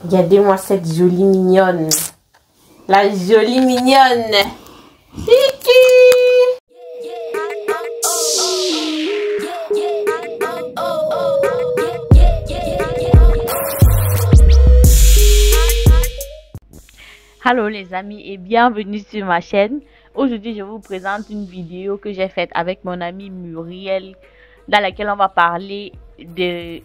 Regardez-moi cette jolie mignonne. La jolie mignonne. Kiki. Hello les amis et bienvenue sur ma chaîne. Aujourd'hui je vous présente une vidéo que j'ai faite avec mon amie Muriel, dans laquelle on va parler des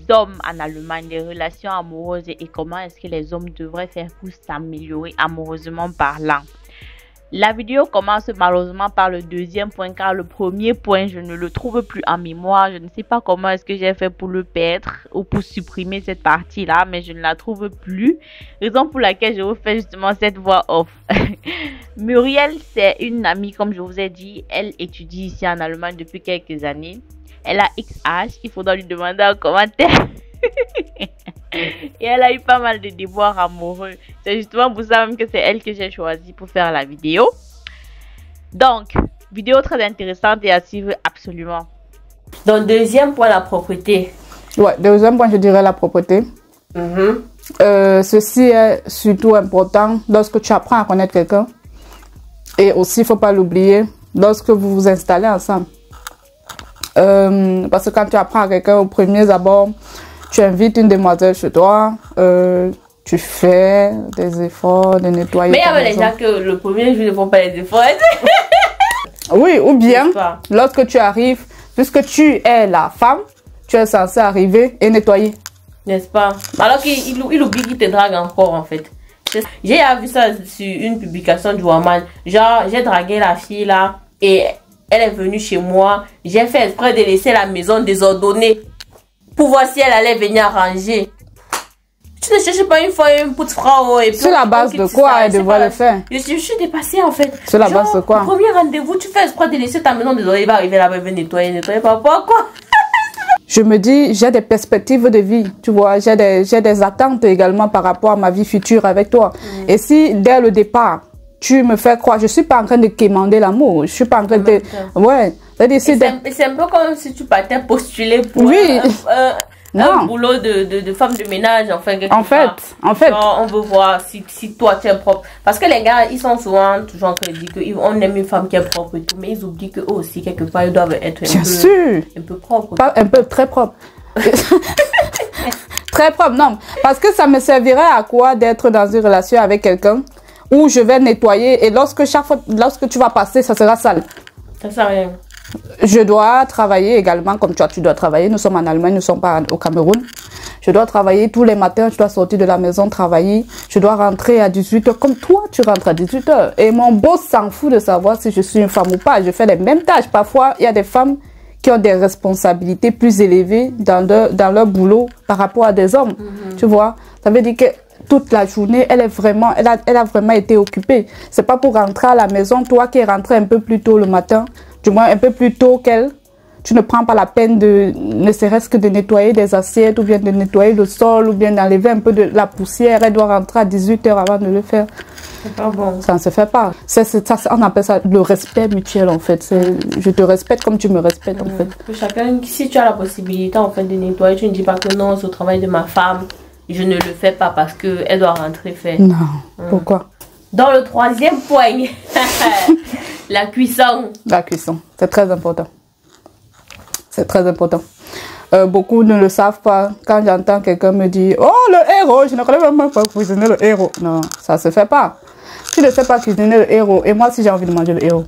hommes en Allemagne, des relations amoureuses et comment est-ce que les hommes devraient faire pour s'améliorer amoureusement parlant. La vidéo commence malheureusement par le deuxième point, car le premier point je ne le trouve plus en mémoire. Je ne sais pas comment est-ce que j'ai fait pour le perdre ou pour supprimer cette partie là, mais je ne la trouve plus, raison pour laquelle je vous fais justement cette voix off. Muriel, c'est une amie, comme je vous ai dit. Elle étudie ici en Allemagne depuis quelques années. Elle a XH, il faudra lui demander en commentaire. Et elle a eu pas mal de déboires amoureux. C'est justement pour ça même que c'est elle que j'ai choisi pour faire la vidéo. Donc, vidéo très intéressante et à suivre absolument. Donc, deuxième point, la propreté. Ouais, deuxième point, je dirais la propreté. Ceci est surtout important lorsque tu apprends à connaître quelqu'un. Et aussi, il ne faut pas l'oublier, lorsque vous vous installez ensemble. Parce que quand tu apprends à quelqu'un au premier abord, tu invites une demoiselle chez toi, tu fais des efforts de nettoyer. Mais il y avait déjà que le premier jour, ils ne font pas les efforts. Oui, ou bien, lorsque tu arrives, puisque tu es la femme, tu es censé arriver et nettoyer. N'est-ce pas? Alors qu'il oublie qu'il te drague encore, en fait. J'ai vu ça sur une publication du Woman. Genre, j'ai dragué la fille là et elle est venue chez moi. J'ai fait exprès de laisser la maison désordonnée pour voir si elle allait venir arranger. Tu ne cherches pas une fois une petite frau et puis... Sur la base de quoi elle devrait le faire? Je suis dépassée en fait. Sur la base de quoi? Au premier rendez-vous, tu fais exprès de laisser ta maison désordonnée. Il va arriver là-bas, il va nettoyer pas quoi. Je me dis, j'ai des perspectives de vie, tu vois, j'ai des attentes également par rapport à ma vie future avec toi. Et si, dès le départ, tu me fais croire, je suis pas en train de quémander l'amour, je suis pas en train de... Ouais. C'est un peu comme si tu partais postuler pour un boulot de femme de ménage, enfin, quelque part. En fait. Genre, on veut voir si toi tu es propre. Parce que les gars, ils sont souvent toujours en train de dire qu'on aime une femme qui est propre et tout, mais ils oublient qu'eux aussi, quelque part, ils doivent être un peu propres. Pas un peu, très propre. Très propre, non. Parce que ça me servirait à quoi d'être dans une relation avec quelqu'un où je vais nettoyer et lorsque tu vas passer, ça sera sale. Ça sert à rien. Je dois travailler également, comme toi, tu dois travailler. Nous sommes en Allemagne, nous ne sommes pas au Cameroun. Je dois travailler tous les matins, je dois sortir de la maison, travailler. Je dois rentrer à 18h, comme toi, tu rentres à 18h. Et mon boss s'en fout de savoir si je suis une femme ou pas. Je fais les mêmes tâches. Parfois, il y a des femmes qui ont des responsabilités plus élevées dans leur boulot par rapport à des hommes. Tu vois, ça veut dire que toute la journée, elle a vraiment été occupée. C'est pas pour rentrer à la maison, toi qui es rentré un peu plus tôt le matin, du moins un peu plus tôt qu'elle, tu ne prends pas la peine de, ne serait-ce que de nettoyer des assiettes ou bien de nettoyer le sol ou bien d'enlever un peu de la poussière. Elle doit rentrer à 18h avant de le faire. C'est pas bon. Ça ne se fait pas. On appelle ça le respect mutuel en fait. Je te respecte comme tu me respectes en fait. Chacun, si tu as la possibilité en fait de nettoyer, tu ne dis pas que non, c'est au travail de ma femme. Je ne le fais pas parce qu'elle doit rentrer faire. Non, pourquoi? Dans le troisième point, la cuisson. La cuisson, c'est très important. C'est très important. Beaucoup ne le savent pas. Quand j'entends quelqu'un me dire « Oh, le héros, je ne connais même pas cuisiner le héros. » Non, ça ne se fait pas. Tu ne sais pas cuisiner le héros. Et moi, si j'ai envie de manger le héros.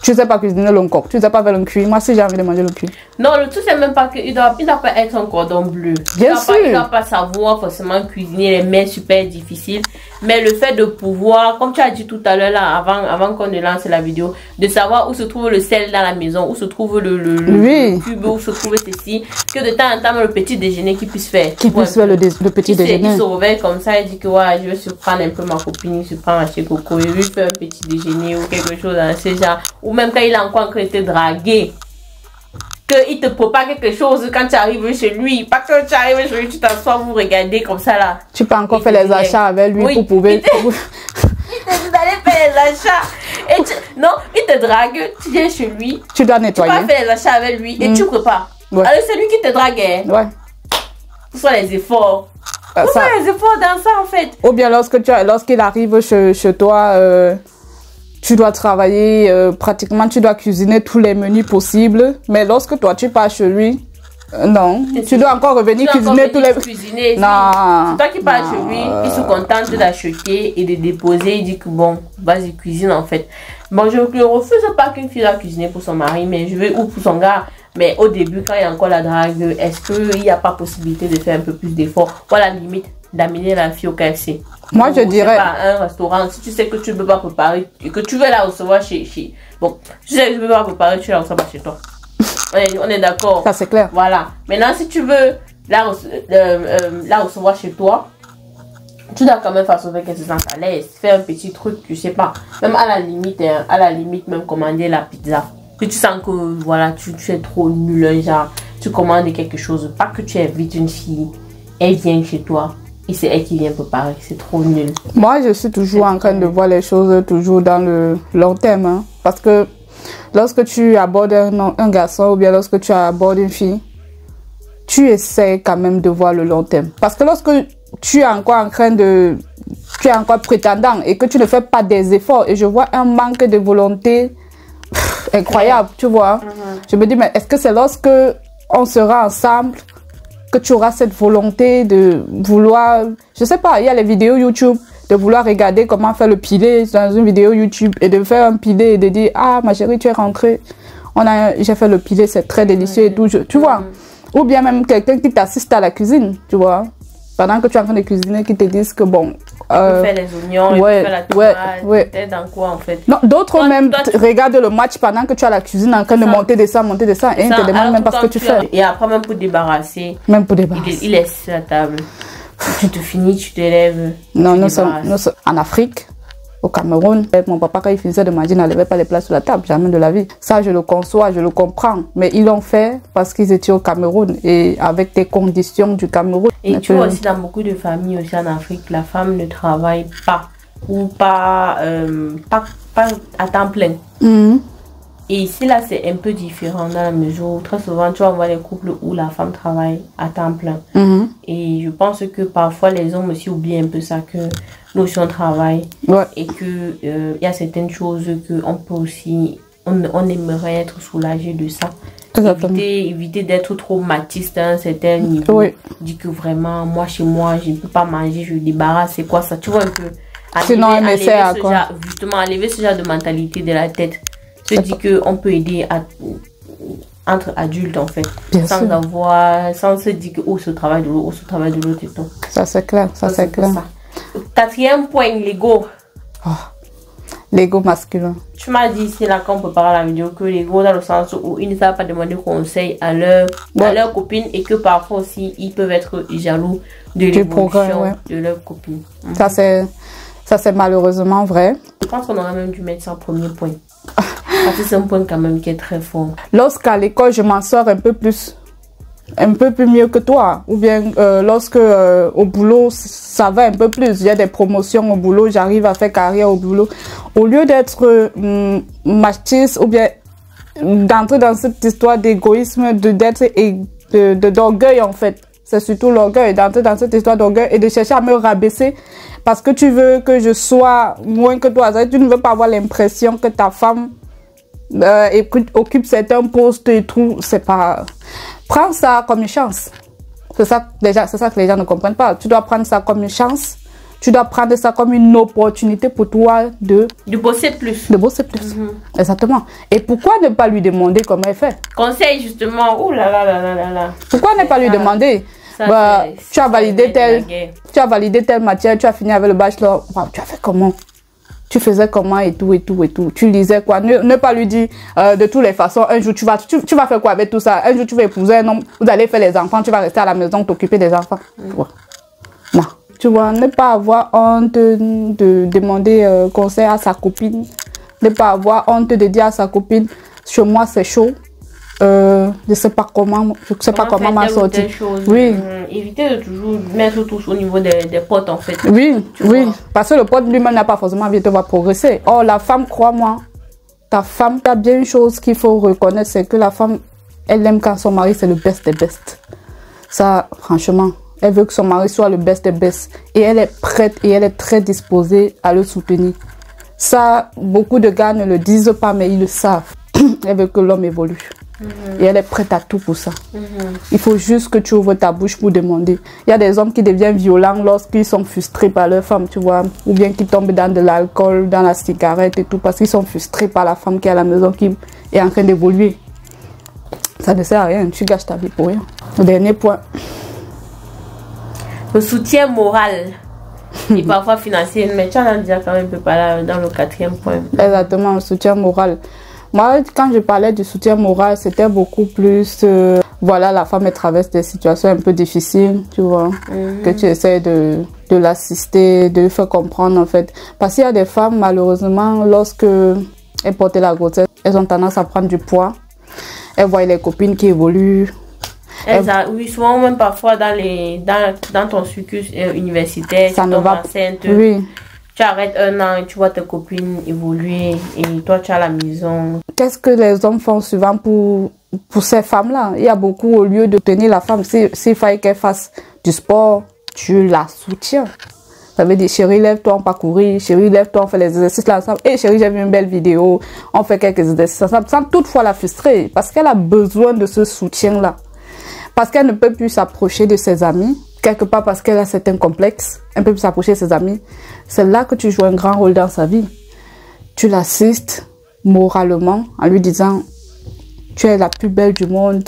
Tu ne sais pas cuisiner le coq. Tu ne sais pas faire le cuit. Moi, si j'ai envie de manger le cuit. Non, le tout, c'est même pas qu'il ne doit pas être un cordon bleu. Bien sûr. Il ne doit pas savoir forcément cuisiner les mets super difficiles. Mais le fait de pouvoir, comme tu as dit tout à l'heure, là, avant qu'on ne lance la vidéo, de savoir où se trouve le sel dans la maison, où se trouve le cube, où se trouve ceci, que de temps en temps, le petit déjeuner qu'il puisse faire. Qui puisse faire le petit déjeuner. Il se réveille comme ça, il dit que ouais, je vais surprendre un peu ma copine, surprendre ma chérie Coco, et lui faire un petit déjeuner ou quelque chose dans ce genre. Ou même quand il a encore en train de te draguer, qu'il te prépare quelque chose quand tu arrives chez lui. Pas que tu arrives chez lui, tu t'assois, vous regardez comme ça là. Tu peux encore faire les achats avec lui pour pouvoir... Il te dit d'aller faire les achats. Et non, il te drague, tu viens chez lui. Tu dois nettoyer. Tu vas faire les achats avec lui et tu prépares. Ouais. Alors c'est lui qui te drague. Hein. Ouais. Ce sont les efforts. Faut faire les efforts dans ça, en fait. Ou bien lorsqu'il arrive chez toi, tu dois travailler, pratiquement, tu dois cuisiner tous les menus possibles. Mais lorsque toi, tu pars chez lui, non, tu dois encore revenir cuisiner tous les... Non. C'est toi qui pars chez lui, il se contente d'acheter et de déposer. Il dit que bon, vas-y, cuisine, en fait. Bon, je ne refuse pas qu'une fille doit cuisiner pour son mari, mais je vais ou pour son gars. Mais au début, quand il y a encore la drague, est-ce qu'il n'y a pas possibilité de faire un peu plus d'efforts? Ou à la limite, d'amener la fille au KFC? Moi, je dirais... à un restaurant, si tu sais que tu ne peux pas préparer, et que tu veux la recevoir chez... Bon, tu sais que tu ne peux pas préparer, tu la reçois pas chez toi. On est d'accord. Ça, c'est clair. Voilà. Maintenant, si tu veux la recevoir chez toi, tu dois quand même faire sorte qu'elle se sente à l'aise. Faire un petit truc, tu sais pas. Même à la limite, même commander la pizza. Si tu sens que, voilà, tu es trop nul, genre, tu commandes quelque chose. Pas que tu invites une fille, elle vient chez toi et c'est elle qui vient préparer. C'est trop nul. Moi, je suis toujours en train de voir les choses toujours dans le long terme. Hein, parce que lorsque tu abordes un garçon ou bien lorsque tu abordes une fille, tu essaies quand même de voir le long terme. Parce que lorsque tu es encore tu es encore prétendant et que tu ne fais pas des efforts et je vois un manque de volonté incroyable, tu vois. Je me dis, mais est-ce que c'est lorsque on sera ensemble que tu auras cette volonté de vouloir, je sais pas, il y a les vidéos YouTube, de vouloir regarder comment faire le pilé dans une vidéo YouTube et de faire un pilé et de dire, ah ma chérie, tu es rentrée, j'ai fait le pilé, c'est très délicieux et tout, tu vois. Ou bien même quelqu'un qui t'assiste à la cuisine, tu vois. Pendant que tu es en train de cuisiner, qui te disent que bon... faire les oignons, faire la tomate, peut-être dans quoi en fait. Non, d'autres même regardent le match pendant que tu as la cuisine en train de monter, descendre, et ils te demandent même pas ce que tu fais. Et après même pour débarrasser, il laisse la table. Tu te finis, tu te lèves. Non, nous sommes en Afrique, au Cameroun. Mon papa, quand il finissait de manger, n'enlevait pas les plats sur la table, jamais de la vie. Ça, je le conçois, je le comprends. Mais ils l'ont fait parce qu'ils étaient au Cameroun et avec des conditions du Cameroun. Et tu vois aussi dans beaucoup de familles aussi en Afrique, la femme ne travaille pas ou pas à temps plein. Et ici, là, c'est un peu différent dans la mesure où très souvent, tu vas voir les couples où la femme travaille à temps plein. Et je pense que parfois, les hommes aussi oublient un peu ça, que nous aussi, on travaille. Et qu'il y a certaines choses qu'on peut aussi, on aimerait être soulagé de ça. Éviter d'être trop matiste à un certain niveau. Dit que vraiment, moi, chez moi, je ne peux pas manger, je débarrasse, c'est quoi ça? Tu vois un peu. Justement, enlever ce genre de mentalité de la tête. Se dit qu'on peut aider entre adultes en fait. Sans se dire que oh, ce travail de l'autre, ce travail de l'autre et tout. Ça c'est clair, ça c'est clair. Quatrième point, l'ego. L'ego masculin. Tu m'as dit ici là quand on prépare la vidéo que l'ego dans le sens où ils ne savent pas demander conseil à leur copine et que parfois aussi ils peuvent être jaloux de l'évolution de leur copine. Ça c'est malheureusement vrai. Je pense qu'on aurait même dû mettre ça en premier point. Parce que c'est un point quand même qui est très fort. Lorsqu'à l'école je m'en sors un peu plus mieux que toi, ou bien lorsque au boulot ça va un peu plus, il y a des promotions au boulot, j'arrive à faire carrière au boulot, au lieu d'être machiste ou bien d'entrer dans cette histoire d'égoïsme, d'orgueil en fait, c'est surtout l'orgueil, d'entrer dans cette histoire d'orgueil et de chercher à me rabaisser parce que tu veux que je sois moins que toi. Tu ne veux pas avoir l'impression que ta femme occupe certains postes et tout. C'est pas... Prends ça comme une chance. C'est ça que les gens ne comprennent pas. Tu dois prendre ça comme une chance. Tu dois prendre ça comme une opportunité pour toi de bosser plus. De bosser plus. Exactement. Et pourquoi ne pas lui demander comment elle fait? Conseil justement. Oh là là là là là là. Pourquoi ne pas lui demander? Tu as validé telle matière, tu as fini avec le bachelor. Tu as fait comment? Tu faisais comment et tout et tout et tout. Tu lisais quoi? Ne pas lui dire de toutes les façons, un jour tu vas faire quoi avec tout ça? Un jour tu vas épouser un homme, vous allez faire les enfants, tu vas rester à la maison t'occuper des enfants. Non. Tu vois, ne pas avoir honte de demander conseil à sa copine. Ne pas avoir honte de dire à sa copine, chez moi c'est chaud. Je sais pas comment m'en sortir. Oui. Éviter de toujours mettre tout au niveau des potes en fait. Oui, parce que le pote lui-même n'a pas forcément envie de te voir progresser. Or la femme, crois-moi, ta femme, t'as bien une chose qu'il faut reconnaître, c'est que la femme, elle aime quand son mari c'est le best des best. Ça, franchement, Elle veut que son mari soit le best des best. Et elle est prête et elle est très disposée à le soutenir. Ça, beaucoup de gars ne le disent pas, mais ils le savent. Elle veut que l'homme évolue. Et elle est prête à tout pour ça. Il faut juste que tu ouvres ta bouche pour demander. Il y a des hommes qui deviennent violents lorsqu'ils sont frustrés par leur femme, tu vois. Ou bien qui tombent dans de l'alcool, dans la cigarette et tout. Parce qu'ils sont frustrés par la femme qui est à la maison, qui est en train d'évoluer. Ça ne sert à rien. Tu gâches ta vie pour rien. Le dernier point. Le soutien moral. Et parfois financier. Mais tu en as déjà quand même un peu parlé dans le 4e point. Exactement, le soutien moral. Moi, quand je parlais du soutien moral, c'était beaucoup plus... voilà, la femme, elle traverse des situations un peu difficiles, tu vois. Que tu essaies de l'assister, de lui faire comprendre, en fait. Parce qu'il y a des femmes, malheureusement, lorsque elles portent la grossesse, elles ont tendance à prendre du poids. Elles voient les copines qui évoluent. Oui, souvent même parfois dans ton cursus universitaire, ça ne va enceinte, oui. Tu arrêtes 1 an et tu vois tes copines évoluer et toi tu as la maison. Qu'est-ce que les hommes font souvent pour ces femmes-là? Il y a beaucoup, au lieu de tenir la femme, s'il fallait qu'elle fasse du sport, tu la soutiens. Ça veut dire, chérie, lève-toi, on va courir. Chérie, lève-toi, on fait les exercices là ensemble. Et chérie, j'ai vu une belle vidéo, on fait quelques exercices ensemble, sans toutefois la frustrer. Parce qu'elle a besoin de ce soutien-là. Parce qu'elle ne peut plus s'approcher de ses amis. Quelque part parce qu'elle a certains complexes. Elle ne peut plus s'approcher de ses amis. C'est là que tu joues un grand rôle dans sa vie. Tu l'assistes moralement en lui disant « Tu es la plus belle du monde.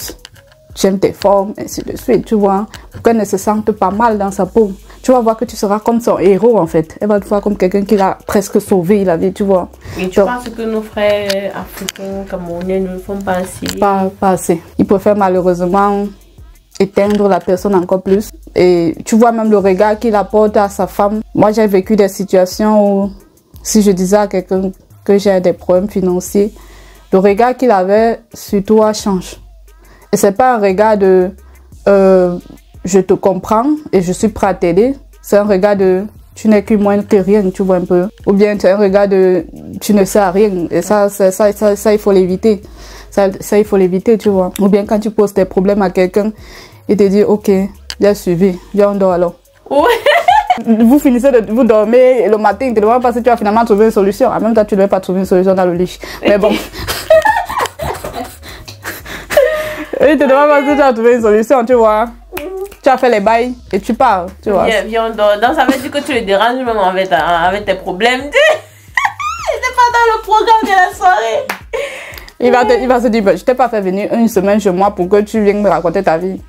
J'aime tes formes, ainsi de suite. » Tu vois, pour qu'elle ne se sente pas mal dans sa peau. Tu vas voir que tu seras comme son héros en fait. Elle va te voir comme quelqu'un qui l'a presque sauvé la vie, tu vois. Et tu penses que nos frères africains, camerounais ne le font pas assez? Pas assez. Ils préfèrent malheureusement éteindre la personne encore plus. Et tu vois même le regard qu'il apporte à sa femme. Moi, j'ai vécu des situations où si je disais à quelqu'un que j'ai des problèmes financiers, le regard qu'il avait sur toi change. Et c'est pas un regard de je te comprends et je suis prêt à t'aider. C'est un regard de tu n'es que moins que rien, tu vois un peu. Ou bien c'est un regard de tu ne sais à rien. Et ça il faut l'éviter. Ça, il faut l'éviter, tu vois. Ou bien quand tu poses tes problèmes à quelqu'un, il te dit ok, j'ai suivi, viens on dort alors. Ouais. Vous finissez de vous dormir et le matin, il te demande pas si tu as finalement trouvé une solution. En même temps, tu ne devais pas trouver une solution dans le lit. Mais bon. Il te demande pas si tu as trouvé une solution, tu vois. Tu as fait les bails et tu pars, tu vois. Viens on dort. Donc ça veut dire que tu le déranges même avec tes problèmes. C'est pas dans le programme de la soirée. Il va se dire, je t'ai pas fait venir une semaine chez moi pour que tu viennes me raconter ta vie.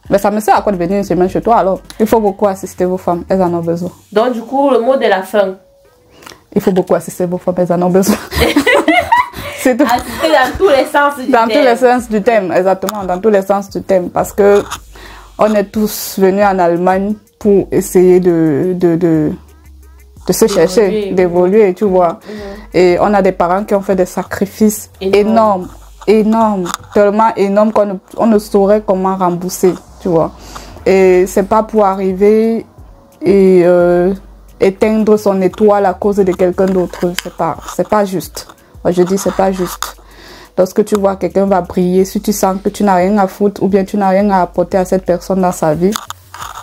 Mais ça me sert à quoi de venir une semaine chez toi alors? Il faut beaucoup assister vos femmes, elles en ont besoin. Donc du coup, le mot de la fin. Il faut beaucoup assister vos femmes, elles en ont besoin. C'est tout. Assister dans tous les sens du thème. Dans tous les sens du thème, exactement, dans tous les sens du thème. Parce que on est tous venus en Allemagne pour essayer de se chercher, d'évoluer, tu vois. Et on a des parents qui ont fait des sacrifices énormes, tellement énormes qu'on ne saurait comment rembourser, tu vois. Et c'est pas pour arriver et éteindre son étoile à cause de quelqu'un d'autre. C'est pas juste. Moi, je dis c'est pas juste. Lorsque tu vois quelqu'un va briller, si tu sens que tu n'as rien à foutre ou bien tu n'as rien à apporter à cette personne dans sa vie,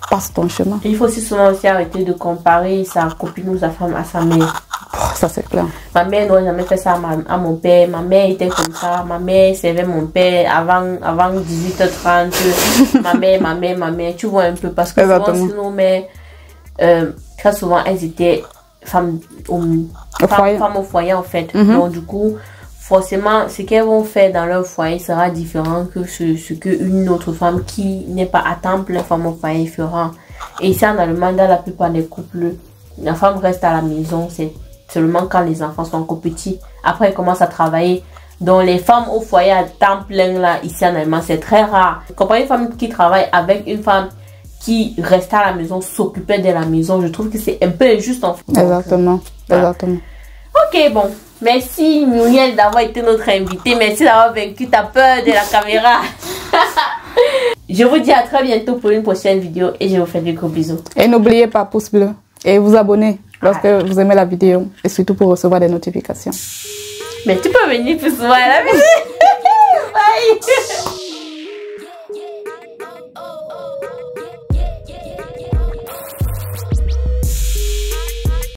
passe ton chemin. Il faut aussi souvent aussi arrêter de comparer sa copine ou sa femme à sa mère. Oh, ça c'est clair. Ma mère n'aurait jamais fait ça à mon père. Ma mère était comme ça. Ma mère servait mon père avant 18h30. ma mère. Tu vois un peu. Parce que souvent, si nos mères, très souvent, elles étaient femmes au foyer en fait. Donc du coup, forcément, ce qu'elles vont faire dans leur foyer sera différent que ce qu'une autre femme qui n'est pas à temps plein femme au foyer fera. Et ici en Allemagne, dans la plupart des couples, la femme reste à la maison, c'est seulement quand les enfants sont encore petits. Après, elles commencent à travailler. Donc les femmes au foyer à temps plein, là, ici en Allemagne, c'est très rare. Comparer une femme qui travaille avec une femme qui restait à la maison, s'occupait de la maison, je trouve que c'est un peu injuste en fait. Exactement, exactement. Ok, bon. Merci Muriel d'avoir été notre invitée. Merci d'avoir vaincu ta peur de la caméra. Je vous dis à très bientôt pour une prochaine vidéo et je vous fais des gros bisous. Et n'oubliez pas, pouce bleu et vous abonner lorsque vous aimez la vidéo et surtout pour recevoir des notifications. Mais tu peux venir plus souvent à la vidéo. Bye.